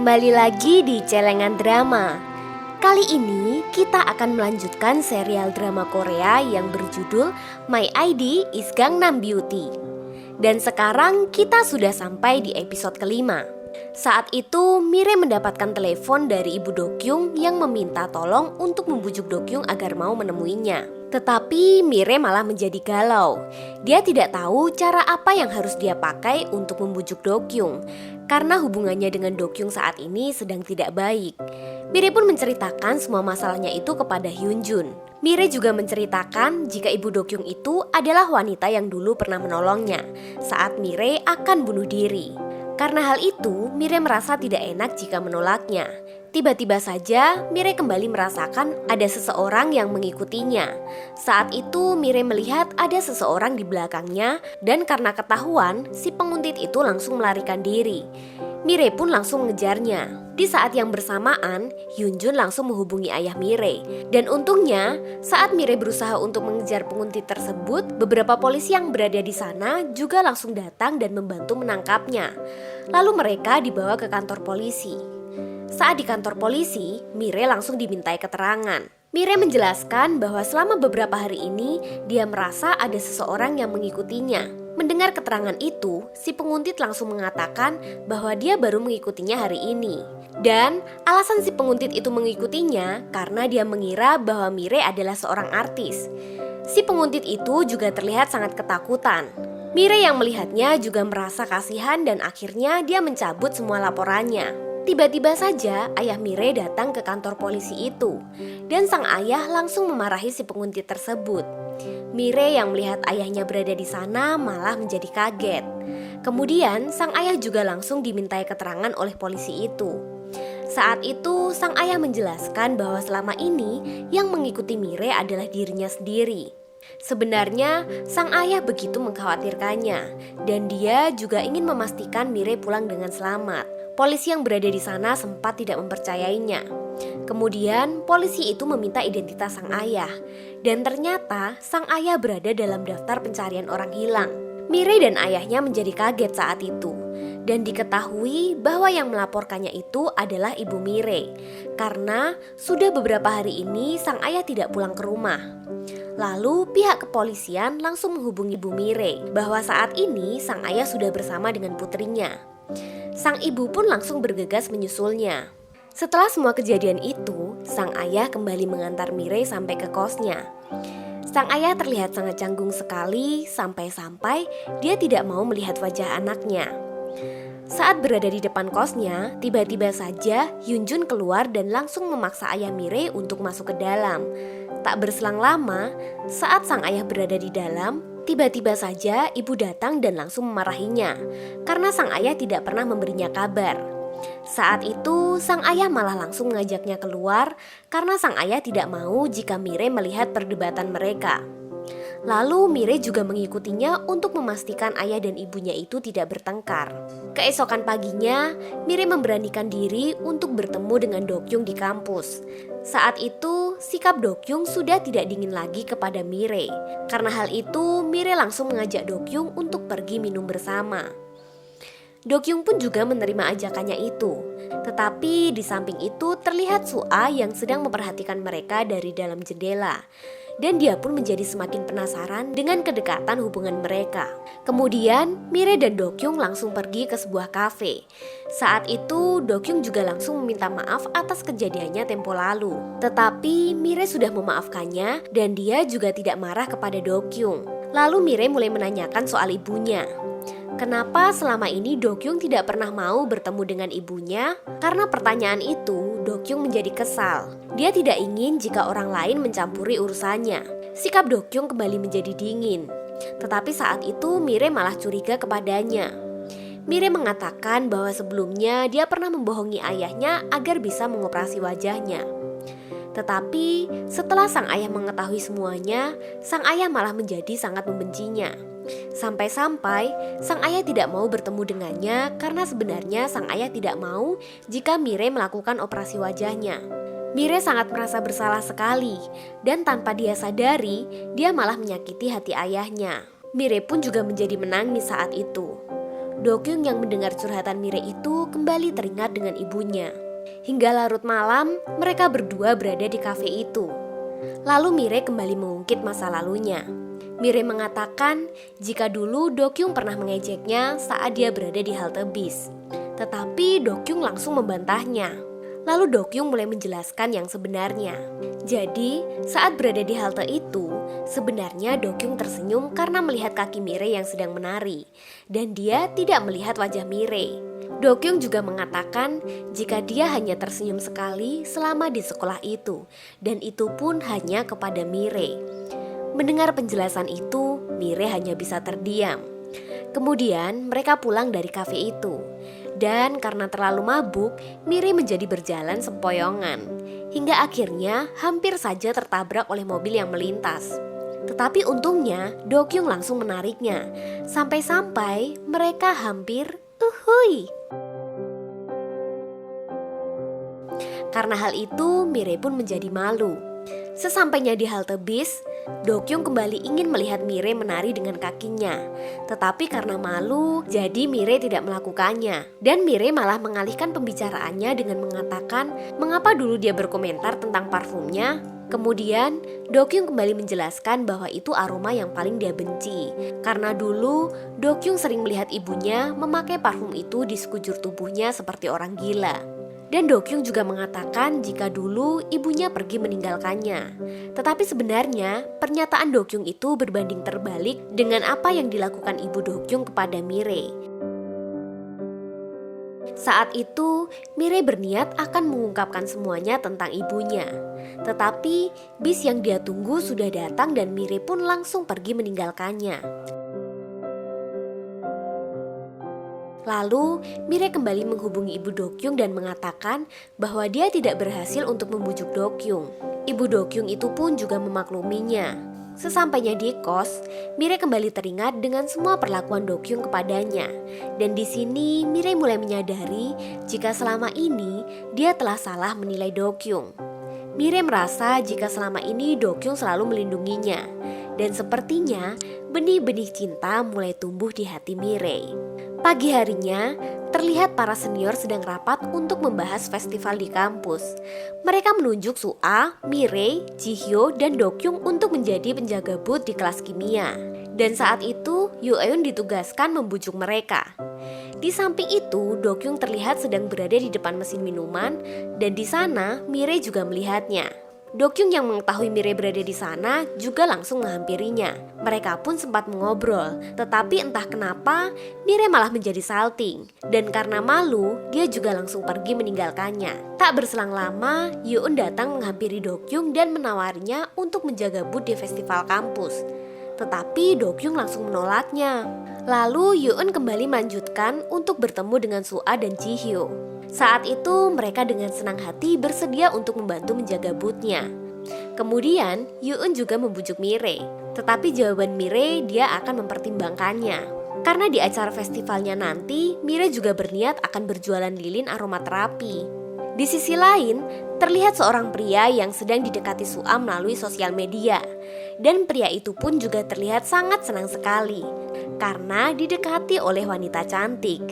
Kembali lagi di Celengan Drama. Kali ini kita akan melanjutkan serial drama Korea yang berjudul My ID is Gangnam Beauty. Dan sekarang kita sudah sampai di episode kelima. Saat itu Mire mendapatkan telepon dari Ibu Dokyung yang meminta tolong untuk membujuk Dokyung agar mau menemuinya. Tetapi Mire malah menjadi galau. Dia tidak tahu cara apa yang harus dia pakai untuk membujuk Dokyung, karena hubungannya dengan Dokyung saat ini sedang tidak baik. Mire pun menceritakan semua masalahnya itu kepada Hyunjun. Mire juga menceritakan jika Ibu Dokyung itu adalah wanita yang dulu pernah menolongnya saat Mire akan bunuh diri. Karena hal itu, Mire merasa tidak enak jika menolaknya. Tiba-tiba saja Mire kembali merasakan ada seseorang yang mengikutinya. Saat itu Mire melihat ada seseorang di belakangnya, dan karena ketahuan, si penguntit itu langsung melarikan diri. Mire pun langsung mengejarnya. Di saat yang bersamaan, Hyunjun langsung menghubungi ayah Mire. Dan untungnya, saat Mire berusaha untuk mengejar penguntit tersebut, beberapa polisi yang berada di sana juga langsung datang dan membantu menangkapnya. Lalu mereka dibawa ke kantor polisi. Saat di kantor polisi, Mire langsung dimintai keterangan. Mire menjelaskan bahwa selama beberapa hari ini dia merasa ada seseorang yang mengikutinya. Mendengar keterangan itu, si penguntit langsung mengatakan bahwa dia baru mengikutinya hari ini. Dan alasan si penguntit itu mengikutinya karena dia mengira bahwa Mire adalah seorang artis. Si penguntit itu juga terlihat sangat ketakutan. Mire yang melihatnya juga merasa kasihan dan akhirnya dia mencabut semua laporannya. Tiba-tiba saja ayah Mire datang ke kantor polisi itu, dan sang ayah langsung memarahi si penguntit tersebut. Mire yang melihat ayahnya berada di sana malah menjadi kaget. Kemudian sang ayah juga langsung dimintai keterangan oleh polisi itu. Saat itu sang ayah menjelaskan bahwa selama ini yang mengikuti Mire adalah dirinya sendiri. Sebenarnya sang ayah begitu mengkhawatirkannya, dan dia juga ingin memastikan Mire pulang dengan selamat. Polisi yang berada di sana sempat tidak mempercayainya. Kemudian polisi itu meminta identitas sang ayah, dan ternyata sang ayah berada dalam daftar pencarian orang hilang. Mire dan ayahnya menjadi kaget saat itu, dan diketahui bahwa yang melaporkannya itu adalah ibu Mire, karena sudah beberapa hari ini sang ayah tidak pulang ke rumah. Lalu pihak kepolisian langsung menghubungi ibu Mire bahwa saat ini sang ayah sudah bersama dengan putrinya. Sang ibu pun langsung bergegas menyusulnya. Setelah semua kejadian itu, sang ayah kembali mengantar Mire sampai ke kosnya. Sang ayah terlihat sangat canggung sekali sampai-sampai dia tidak mau melihat wajah anaknya. Saat berada di depan kosnya, tiba-tiba saja Hyunjun keluar dan langsung memaksa ayah Mire untuk masuk ke dalam. Tak berselang lama, saat sang ayah berada di dalam, tiba-tiba saja ibu datang dan langsung memarahinya karena sang ayah tidak pernah memberinya kabar. Saat itu sang ayah malah langsung mengajaknya keluar karena sang ayah tidak mau jika Mire melihat perdebatan mereka. Lalu Mire juga mengikutinya untuk memastikan ayah dan ibunya itu tidak bertengkar. Keesokan paginya, Mire memberanikan diri untuk bertemu dengan Dokyung di kampus. Saat itu, sikap Dokyung sudah tidak dingin lagi kepada Mire. Karena hal itu, Mire langsung mengajak Dokyung untuk pergi minum bersama. Dokyung pun juga menerima ajakannya itu. Tetapi di samping itu terlihat Sua yang sedang memperhatikan mereka dari dalam jendela. Dan dia pun menjadi semakin penasaran dengan kedekatan hubungan mereka. Kemudian Mire dan Dokyung langsung pergi ke sebuah kafe. Saat itu Dokyung juga langsung meminta maaf atas kejadiannya tempo lalu. Tetapi Mire sudah memaafkannya dan dia juga tidak marah kepada Dokyung. Lalu Mire mulai menanyakan soal ibunya. Kenapa selama ini Dokyung tidak pernah mau bertemu dengan ibunya? Karena pertanyaan itu, Dokyung menjadi kesal. Dia tidak ingin jika orang lain mencampuri urusannya. Sikap Dokyung kembali menjadi dingin. Tetapi saat itu Mire malah curiga kepadanya. Mire mengatakan bahwa sebelumnya dia pernah membohongi ayahnya agar bisa mengoperasi wajahnya. Tetapi setelah sang ayah mengetahui semuanya, sang ayah malah menjadi sangat membencinya. Sampai-sampai sang ayah tidak mau bertemu dengannya karena sebenarnya sang ayah tidak mau jika Mire melakukan operasi wajahnya. Mire sangat merasa bersalah sekali dan tanpa dia sadari, dia malah menyakiti hati ayahnya. Mire pun juga menjadi menangis saat itu. Dokyung yang mendengar curhatan Mirei itu kembali teringat dengan ibunya. Hingga larut malam, mereka berdua berada di kafe itu. Lalu Mirei kembali mengungkit masa lalunya. Mirei mengatakan jika dulu Dokyung pernah mengejeknya saat dia berada di halte bis. Tetapi Dokyung langsung membantahnya. Lalu Dokyung mulai menjelaskan yang sebenarnya. Jadi, saat berada di halte itu, sebenarnya Dokyung tersenyum karena melihat kaki Mirei yang sedang menari. Dan dia tidak melihat wajah Mirei. Dokyung juga mengatakan jika dia hanya tersenyum sekali selama di sekolah itu. Dan itu pun hanya kepada Mirei. Mendengar penjelasan itu, Mirei hanya bisa terdiam. Kemudian mereka pulang dari kafe itu. Dan karena terlalu mabuk, Mirei menjadi berjalan sempoyongan. Hingga akhirnya hampir saja tertabrak oleh mobil yang melintas. Tetapi untungnya Dokyung langsung menariknya. Sampai-sampai mereka hampir uhui. Karena hal itu, Mirei pun menjadi malu. Sesampainya di halte bis, Dokyung kembali ingin melihat Mirei menari dengan kakinya. Tetapi karena malu, jadi Mirei tidak melakukannya. Dan Mirei malah mengalihkan pembicaraannya dengan mengatakan mengapa dulu dia berkomentar tentang parfumnya. Kemudian, Dokyung kembali menjelaskan bahwa itu aroma yang paling dia benci. Karena dulu, Dokyung sering melihat ibunya memakai parfum itu di sekujur tubuhnya seperti orang gila. Dan Dokyung juga mengatakan jika dulu ibunya pergi meninggalkannya. Tetapi sebenarnya pernyataan Dokyung itu berbanding terbalik dengan apa yang dilakukan ibu Dokyung kepada Mirei. Saat itu Mirei berniat akan mengungkapkan semuanya tentang ibunya. Tetapi bis yang dia tunggu sudah datang dan Mirei pun langsung pergi meninggalkannya. Lalu, Mirei kembali menghubungi ibu Dokyung dan mengatakan bahwa dia tidak berhasil untuk membujuk Dokyung. Ibu Dokyung itu pun juga memakluminya. Sesampainya di kos, Mirei kembali teringat dengan semua perlakuan Dokyung kepadanya. Dan di sini Mirei mulai menyadari jika selama ini dia telah salah menilai Dokyung. Mirei merasa jika selama ini Dokyung selalu melindunginya. Dan sepertinya benih-benih cinta mulai tumbuh di hati Mirei. Pagi harinya, terlihat para senior sedang rapat untuk membahas festival di kampus. Mereka menunjuk Su'a, Mirei, Jihyo, dan Dokyung untuk menjadi penjaga booth di kelas kimia. Dan saat itu, Yoo-eun ditugaskan membujuk mereka. Di samping itu, Dokyung terlihat sedang berada di depan mesin minuman, dan di sana Mirei juga melihatnya. Dokyung yang mengetahui Mirei berada di sana juga langsung menghampirinya. Mereka pun sempat mengobrol, tetapi entah kenapa Mirei malah menjadi salting. Dan karena malu, dia juga langsung pergi meninggalkannya. Tak berselang lama, Yoo-eun datang menghampiri Dokyung dan menawarinya untuk menjaga booth di festival kampus. Tetapi Dokyung langsung menolaknya. Lalu Yoo-eun kembali melanjutkan untuk bertemu dengan Su'a dan Jihyo. Saat itu mereka dengan senang hati bersedia untuk membantu menjaga booth-nya. Kemudian Yoo-eun juga membujuk Mirei. Tetapi jawaban Mirei dia akan mempertimbangkannya. Karena di acara festivalnya nanti Mirei juga berniat akan berjualan lilin aromaterapi. Di sisi lain terlihat seorang pria yang sedang didekati Su'a melalui sosial media. Dan pria itu pun juga terlihat sangat senang sekali karena didekati oleh wanita cantik.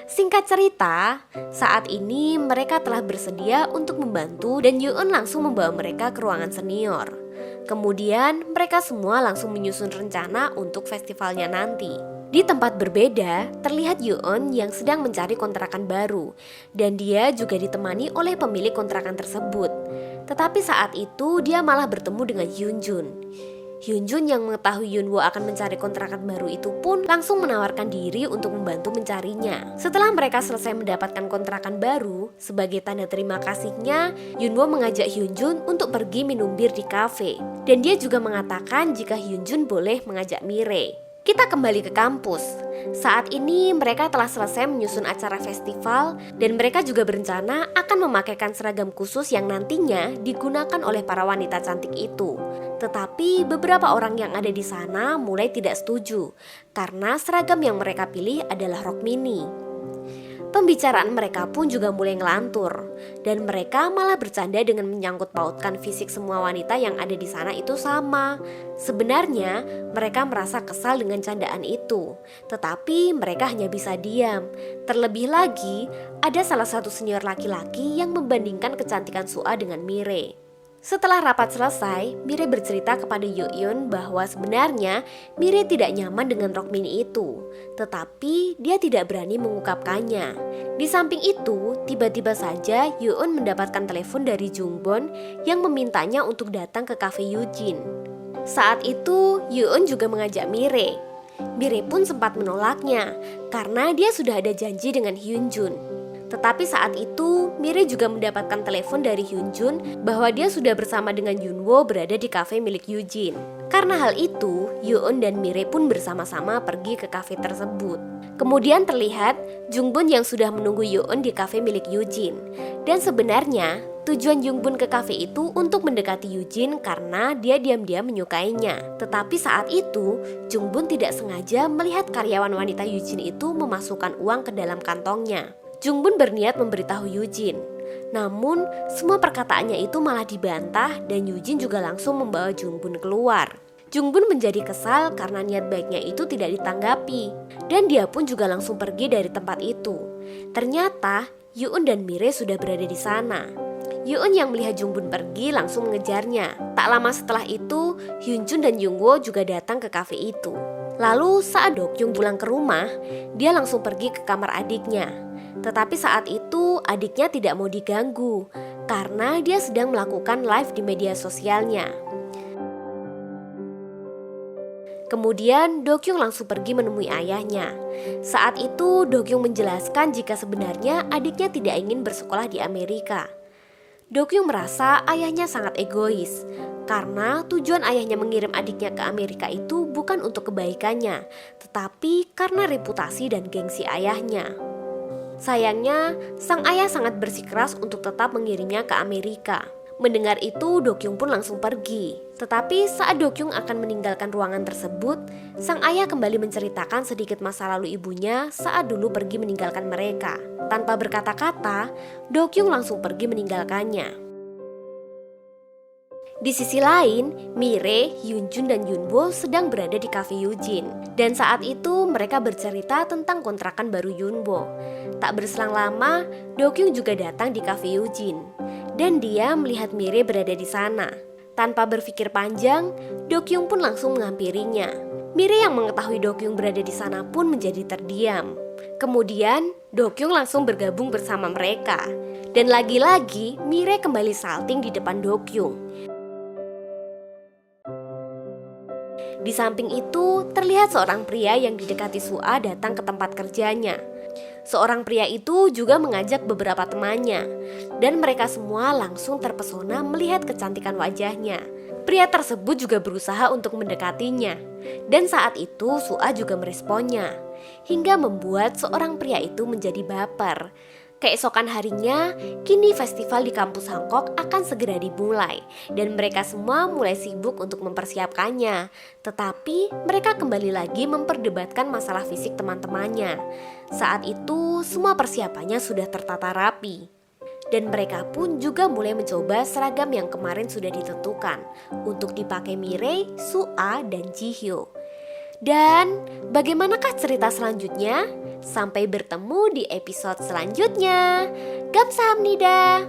Singkat cerita, saat ini mereka telah bersedia untuk membantu dan Yoo-eun langsung membawa mereka ke ruangan senior. Kemudian mereka semua langsung menyusun rencana untuk festivalnya nanti. Di tempat berbeda, terlihat Yoo-eun yang sedang mencari kontrakan baru dan dia juga ditemani oleh pemilik kontrakan tersebut. Tetapi saat itu dia malah bertemu dengan Hyunjun. Hyunjun yang mengetahui Yunwo akan mencari kontrakan baru itu pun langsung menawarkan diri untuk membantu mencarinya. Setelah mereka selesai mendapatkan kontrakan baru, sebagai tanda terima kasihnya, Yunwo mengajak Hyunjun untuk pergi minum bir di kafe. Dan dia juga mengatakan jika Hyunjun boleh mengajak Mirei. Kita kembali ke kampus. Saat ini mereka telah selesai menyusun acara festival dan mereka juga berencana akan memakaikan seragam khusus yang nantinya digunakan oleh para wanita cantik itu. Tetapi beberapa orang yang ada di sana mulai tidak setuju karena seragam yang mereka pilih adalah rok mini. Pembicaraan mereka pun juga mulai ngelantur, dan mereka malah bercanda dengan menyangkut pautkan fisik semua wanita yang ada di sana itu sama. Sebenarnya mereka merasa kesal dengan candaan itu, tetapi mereka hanya bisa diam. Terlebih lagi, ada salah satu senior laki-laki yang membandingkan kecantikan Sua dengan Mire. Setelah rapat selesai, Mire bercerita kepada Yoon bahwa sebenarnya Mire tidak nyaman dengan rok mini itu, tetapi dia tidak berani mengungkapkannya. Di samping itu, tiba-tiba saja Yoon mendapatkan telepon dari Jungbon yang memintanya untuk datang ke cafe Eugene. Saat itu, Yoon juga mengajak Mire. Mire pun sempat menolaknya karena dia sudah ada janji dengan Hyunjun. Tetapi saat itu, Mire juga mendapatkan telepon dari Hyunjun bahwa dia sudah bersama dengan Yunwo berada di kafe milik Eugene. Karena hal itu, Yoon dan Mire pun bersama-sama pergi ke kafe tersebut. Kemudian terlihat Jungbun yang sudah menunggu Yoon di kafe milik Eugene. Dan sebenarnya, tujuan Jungbun ke kafe itu untuk mendekati Eugene karena dia diam-diam menyukainya. Tetapi saat itu, Jungbun tidak sengaja melihat karyawan wanita Eugene itu memasukkan uang ke dalam kantongnya. Jungbun berniat memberitahu Eugene. Namun, semua perkataannya itu malah dibantah dan Eugene juga langsung membawa Jungbun keluar. Jungbun menjadi kesal karena niat baiknya itu tidak ditanggapi. Dan dia pun juga langsung pergi dari tempat itu. Ternyata, Yoon dan Mire sudah berada di sana. Yoon yang melihat Jungbun pergi langsung mengejarnya. Tak lama setelah itu, Hyunjun dan Jungwo juga datang ke kafe itu. Lalu saat Dokyung pulang ke rumah, dia langsung pergi ke kamar adiknya. Tetapi saat itu adiknya tidak mau diganggu karena dia sedang melakukan live di media sosialnya. Kemudian Dokyung langsung pergi menemui ayahnya. Saat itu Dokyung menjelaskan jika sebenarnya adiknya tidak ingin bersekolah di Amerika. Dokyung merasa ayahnya sangat egois karena tujuan ayahnya mengirim adiknya ke Amerika itu bukan untuk kebaikannya, tetapi karena reputasi dan gengsi ayahnya. Sayangnya, sang ayah sangat bersikeras untuk tetap mengirimnya ke Amerika. Mendengar itu, Dokyung pun langsung pergi. Tetapi saat Dokyung akan meninggalkan ruangan tersebut, sang ayah kembali menceritakan sedikit masa lalu ibunya saat dulu pergi meninggalkan mereka. Tanpa berkata-kata, Dokyung langsung pergi meninggalkannya. Di sisi lain, Mire, Hyunjun dan Yunwo sedang berada di cafe Eugene. Dan saat itu mereka bercerita tentang kontrakan baru Yunwo. Tak berselang lama, Dokyung juga datang di cafe Eugene. Dan dia melihat Mire berada di sana. Tanpa berpikir panjang, Dokyung pun langsung menghampirinya. Mire yang mengetahui Dokyung berada di sana pun menjadi terdiam. Kemudian, Dokyung langsung bergabung bersama mereka. Dan lagi-lagi, Mire kembali salting di depan Dokyung. Di samping itu, terlihat seorang pria yang didekati Sua datang ke tempat kerjanya. Seorang pria itu juga mengajak beberapa temannya, dan mereka semua langsung terpesona melihat kecantikan wajahnya. Pria tersebut juga berusaha untuk mendekatinya, dan saat itu Sua juga meresponnya, hingga membuat seorang pria itu menjadi baper. Keesokan harinya, kini festival di kampus Hancock akan segera dimulai dan mereka semua mulai sibuk untuk mempersiapkannya. Tetapi mereka kembali lagi memperdebatkan masalah fisik teman-temannya. Saat itu semua persiapannya sudah tertata rapi. Dan mereka pun juga mulai mencoba seragam yang kemarin sudah ditentukan untuk dipakai Mire, Sua, dan Jihyo. Dan bagaimanakah cerita selanjutnya? Sampai bertemu di episode selanjutnya. Gamsahamnida.